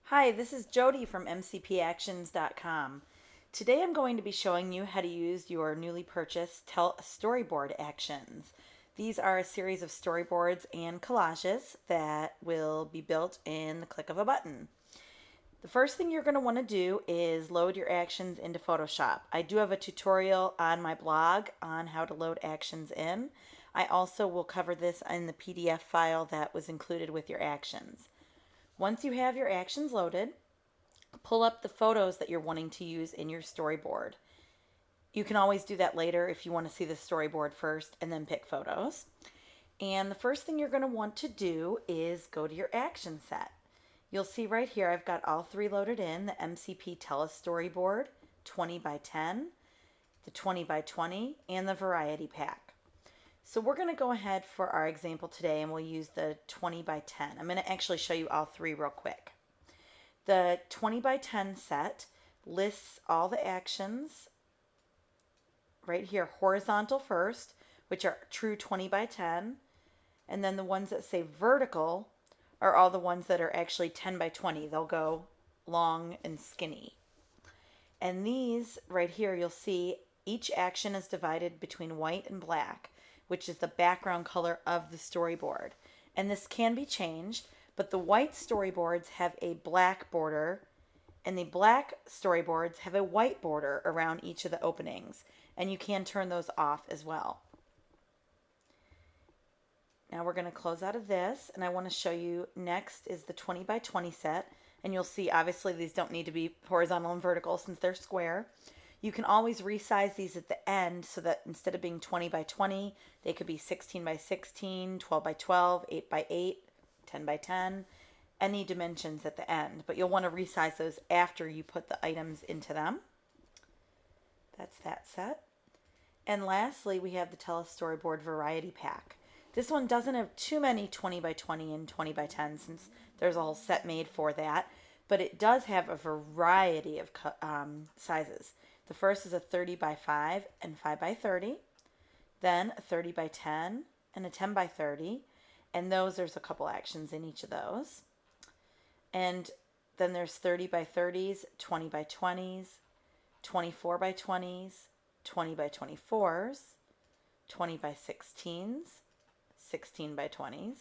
Hi, this is Jody from mcpactions.com. Today I'm going to be showing you how to use your newly purchased storyboard actions. These are a series of storyboards and collages that will be built in the click of a button. The first thing you're going to want to do is load your actions into Photoshop. I do have a tutorial on my blog on how to load actions in. I also will cover this in the PDF file that was included with your actions. Once you have your actions loaded, pull up the photos that you're wanting to use in your storyboard. You can always do that later if you want to see the storyboard first and then pick photos. And the first thing you're going to want to do is go to your action set. You'll see right here I've got all three loaded in: the MCP Storyboard 20 by 10, the 20 by 20, and the variety pack. So we're going to go ahead for our example today and we'll use the 20 by 10. I'm going to actually show you all three real quick. The 20 by 10 set lists all the actions right here, horizontal first, which are true 20 by 10, and then the ones that say vertical are all the ones that are actually 10 by 20. They'll go long and skinny. And these right here, you'll see each action is divided between white and black, which is the background color of the storyboard. And this can be changed, but the white storyboards have a black border and the black storyboards have a white border around each of the openings, and you can turn those off as well. Now we're going to close out of this, and I want to show you next is the 20 by 20 set, and you'll see obviously these don't need to be horizontal and vertical since they're square. You can always resize these at the end so that instead of being 20 by 20, they could be 16 by 16, 12 by 12, 8 by 8, 10 by 10, any dimensions at the end. But you'll want to resize those after you put the items into them. That's that set. And lastly, we have the Storyboard variety pack. This one doesn't have too many 20 by 20 and 20 by 10 since there's a whole set made for that, but it does have a variety of sizes. The first is a 30 by 5 and 5 by 30, then a 30 by 10 and a 10 by 30, and there's a couple actions in each of those. And then there's 30 by 30s, 20 by 20s, 24 by 20s, 20 by 24s, 20 by 16s, 16 by 20s,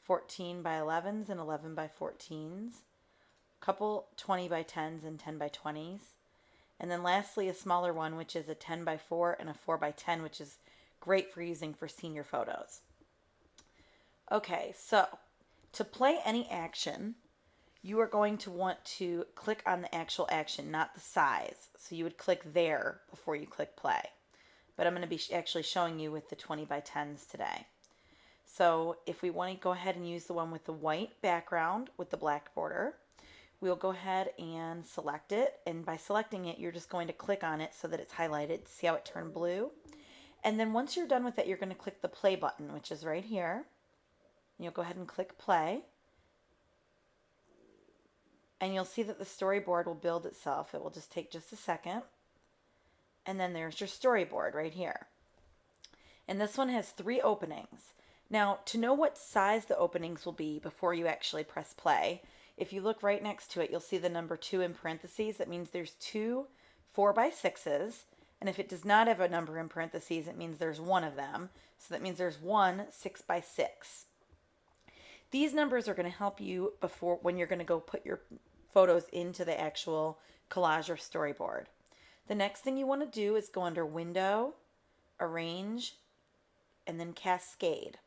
14 by 11s and 11 by 14s, a couple 20 by 10s and 10 by 20s, and then lastly a smaller one which is a 10 by 4 and a 4 by 10, which is great for using for senior photos. Okay, so to play any action, you are going to want to click on the actual action, not the size. So you would click there before you click play. But I'm going to be actually showing you with the 20 by 10s today. So if we want to go ahead and use the one with the white background with the black border, we'll go ahead and select it. And by selecting it, you're just going to click on it so that it's highlighted. See how it turned blue? And then once you're done with it, you're going to click the play button, which is right here. You'll go ahead and click play. And you'll see that the storyboard will build itself. It will just take just a second. And then there's your storyboard right here. And this one has 3 openings. Now, to know what size the openings will be before you actually press play, if you look right next to it, you'll see the number 2 in parentheses. That means there's 2 4 by 6s. And if it does not have a number in parentheses, it means there's one of them. So that means there's 1 6 by 6. These numbers are going to help you when you're going to go put your photos into the actual collage or storyboard. The next thing you want to do is go under Window, Arrange, and then Cascade.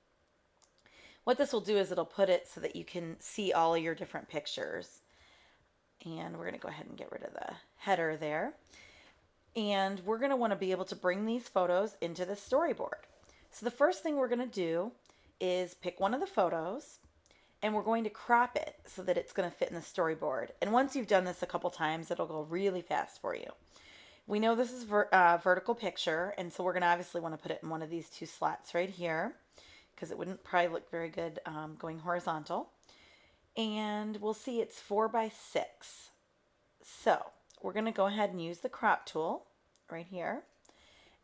What this will do is it'll put it so that you can see all of your different pictures. And we're going to go ahead and get rid of the header there. And we're going to want to be able to bring these photos into the storyboard. So the first thing we're going to do is pick one of the photos, and we're going to crop it so that it's going to fit in the storyboard. And once you've done this a couple times, it'll go really fast for you. We know this is vertical picture, and so we're going to obviously want to put it in one of these 2 slots right here, because it wouldn't probably look very good going horizontal. And we'll see it's 4 by 6. So we're going to go ahead and use the crop tool right here,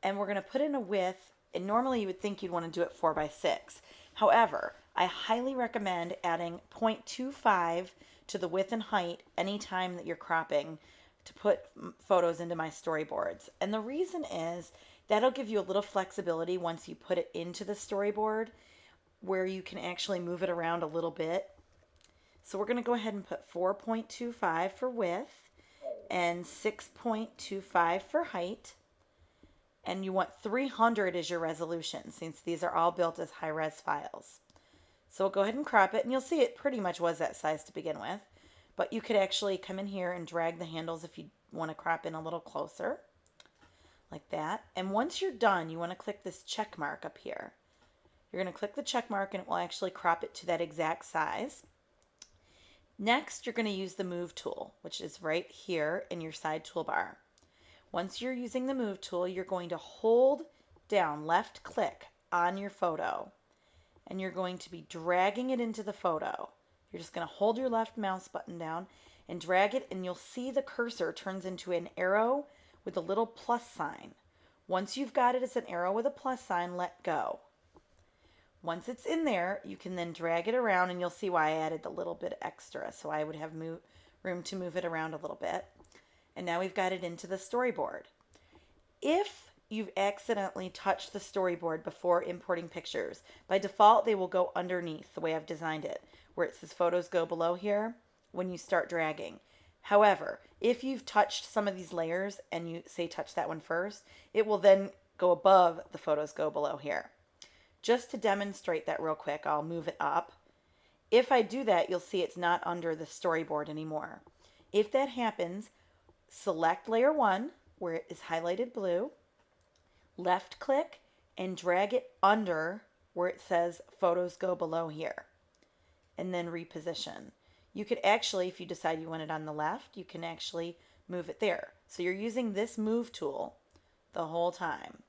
and we're going to put in a width. And normally you would think you'd want to do it 4 by 6. However, I highly recommend adding 0.25 to the width and height anytime that you're cropping to put photos into my storyboards. And the reason is that'll give you a little flexibility once you put it into the storyboard where you can actually move it around a little bit. So we're going to go ahead and put 4.25 for width and 6.25 for height. And you want 300 as your resolution since these are all built as high-res files. So we'll go ahead and crop it, and you'll see it pretty much was that size to begin with. But you could actually come in here and drag the handles if you want to crop in a little closer, like that. And once you're done, you want to click this check mark up here. You're going to click the check mark, and it will actually crop it to that exact size. Next, you're going to use the Move tool, which is right here in your side toolbar. Once you're using the Move tool, you're going to hold down, left click on your photo, and you're going to be dragging it into the photo. You're just going to hold your left mouse button down and drag it, and you'll see the cursor turns into an arrow with a little plus sign. Once you've got it as an arrow with a plus sign, let go. Once it's in there, you can then drag it around, and you'll see why I added the little bit extra, so I would have room to move it around a little bit. And now we've got it into the storyboard. If you've accidentally touched the storyboard before importing pictures, by default they will go underneath the way I've designed it, where it says photos go below here when you start dragging. However, if you've touched some of these layers and you say touch that one first, it will then go above the photos go below here. Just to demonstrate that real quick, I'll move it up. If I do that, you'll see it's not under the storyboard anymore. If that happens, select layer 1 where it is highlighted blue, left click and drag it under where it says photos go below here, and then reposition. You could actually, if you decide you want it on the left, you can actually move it there. So you're using this Move tool the whole time.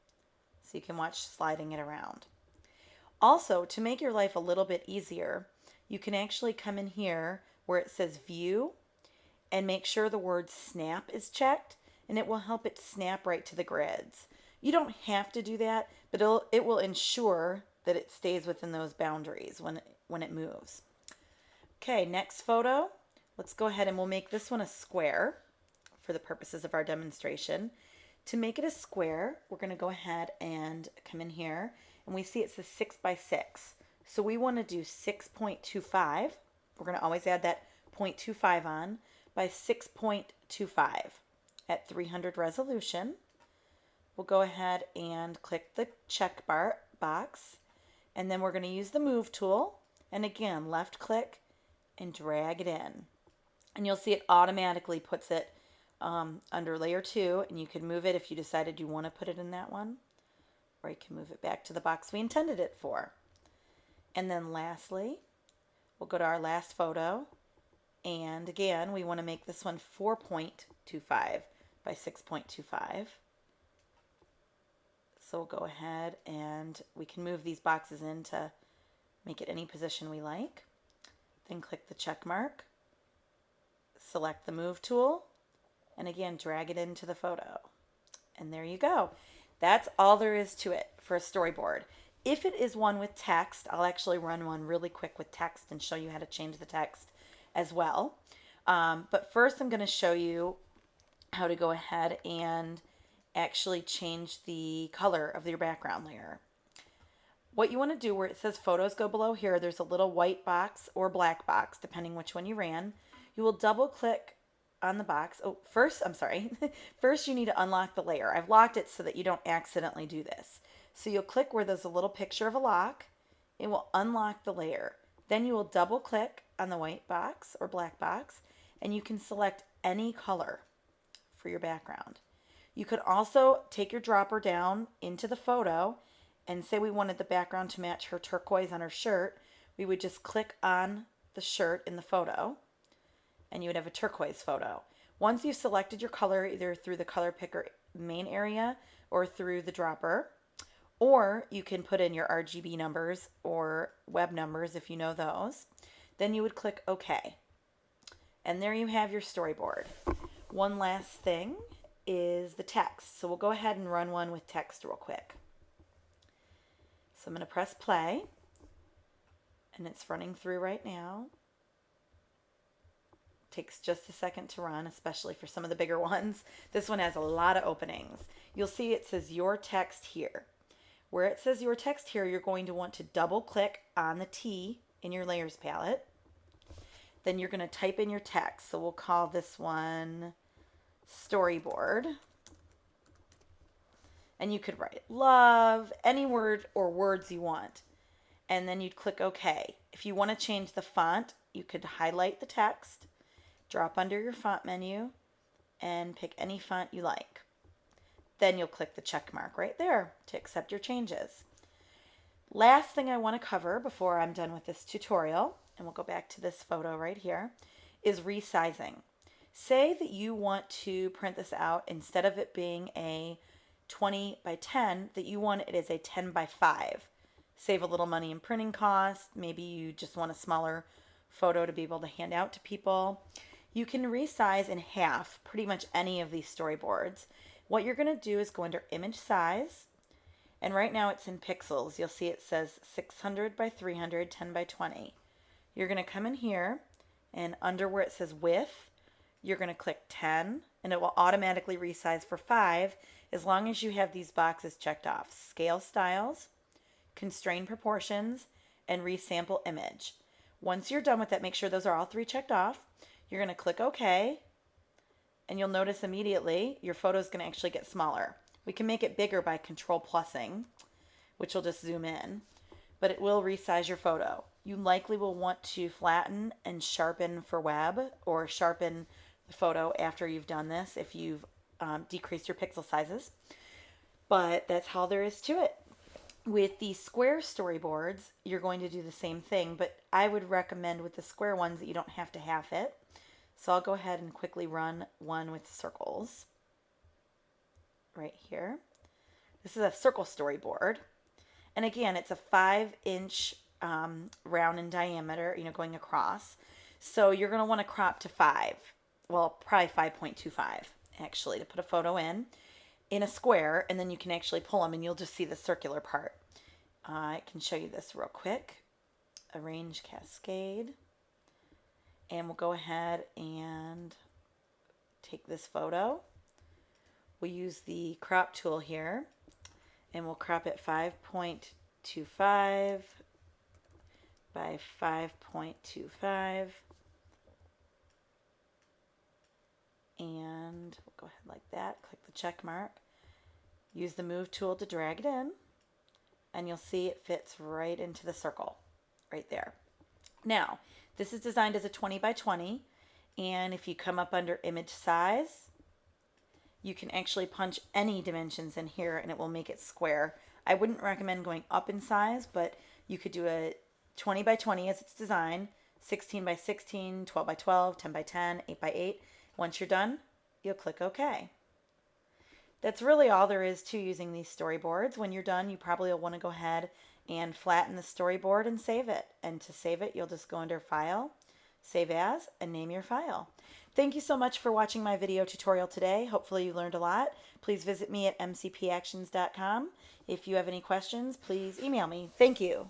So you can watch sliding it around. Also, to make your life a little bit easier, you can actually come in here where it says View and make sure the word Snap is checked, and it will help it snap right to the grids. You don't have to do that, but it will ensure that it stays within those boundaries when it moves. Okay, next photo. Let's go ahead and we'll make this one a square for the purposes of our demonstration. To make it a square, we're going to go ahead and come in here, and we see it says 6 by 6. So we want to do 6.25. We're going to always add that 0.25 on by 6.25 at 300 resolution. We'll go ahead and click the check box, and then we're going to use the Move tool, and again left click and drag it in, and you'll see it automatically puts it under layer 2, and you can move it if you decided you want to put it in that one, or you can move it back to the box we intended it for. And then lastly, we'll go to our last photo, and again we want to make this one 4.25 by 6.25. So we'll go ahead and we can move these boxes in to make it any position we like. Then click the check mark, select the Move tool, and again drag it into the photo. And there you go. That's all there is to it for a storyboard. If it is one with text, I'll actually run one really quick with text and show you how to change the text as well. But first I'm going to show you how to go ahead and actually change the color of your background layer. What you want to do where it says photos go below here, there's a little white box or black box, depending which one you ran. You will double click on the box. Oh, first you need to unlock the layer. I've locked it so that you don't accidentally do this. So you'll click where there's a little picture of a lock. It will unlock the layer. Then you will double click on the white box or black box, and you can select any color for your background. You could also take your dropper down into the photo, and say we wanted the background to match her turquoise on her shirt. We would just click on the shirt in the photo, and you would have a turquoise photo. Once you've selected your color, either through the color picker main area or through the dropper, or you can put in your RGB numbers or web numbers if you know those, then you would click OK. And there you have your storyboard. One last thing is the text. So we'll go ahead and run one with text real quick. So I'm going to press play. and it's running through right now. Takes just a second to run, especially for some of the bigger ones. This one has a lot of openings. You'll see it says your text here. Where it says your text here, you're going to want to double click on the T in your layers palette. Then you're going to type in your text. So we'll call this one Storyboard. And you could write love, any word or words you want. And then you'd click OK. If you want to change the font, you could highlight the text, drop under your font menu, and pick any font you like. Then you'll click the check mark right there to accept your changes. Last thing I want to cover before I'm done with this tutorial, and we'll go back to this photo right here, is resizing. Say that you want to print this out, instead of it being a 20 by 10, that you want it as a 10 by 5. Save a little money in printing costs. Maybe you just want a smaller photo to be able to hand out to people. You can resize in half pretty much any of these storyboards. What you're going to do is go under image size, and right now it's in pixels. You'll see it says 600 by 300, 10 by 20. You're going to come in here, and under where it says width, you're going to click 10, and it will automatically resize for 5 as long as you have these boxes checked off: scale styles, constrain proportions, and resample image. Once you're done with that, make sure those are all 3 checked off. You're going to click OK, and you'll notice immediately your photo is going to actually get smaller. We can make it bigger by control plussing, which will just zoom in, but it will resize your photo. You likely will want to flatten and sharpen for web, or sharpen the photo after you've done this if you've decreased your pixel sizes. But that's how there is to it. With the square storyboards, you're going to do the same thing, but I would recommend with the square ones that you don't have to half it. So I'll go ahead and quickly run one with circles right here. This is a circle storyboard. And again, it's a 5-inch round in diameter, going across. So you're going to want to crop to 5. Well, probably 5.25 actually, to put a photo in a square, and then you can actually pull them and you'll just see the circular part. I can show you this real quick. Arrange Cascade. And we'll go ahead and take this photo. We'll use the crop tool here, and we'll crop it 5.25 by 5.25. And we'll go ahead like that. Click the check mark. Use the move tool to drag it in, and you'll see it fits right into the circle right there. Now, this is designed as a 20 by 20, and if you come up under image size, you can actually punch any dimensions in here and it will make it square. I wouldn't recommend going up in size, but you could do a 20 by 20 as it's designed, 16 by 16, 12 by 12, 10 by 10, 8 by 8. Once you're done, you'll click OK. That's really all there is to using these storyboards. When you're done, you probably will want to go ahead and flatten the storyboard and save it. And to save it, you'll just go under File, Save As, and name your file. Thank you so much for watching my video tutorial today. Hopefully you learned a lot. Please visit me at mcpactions.com. If you have any questions, please email me. Thank you.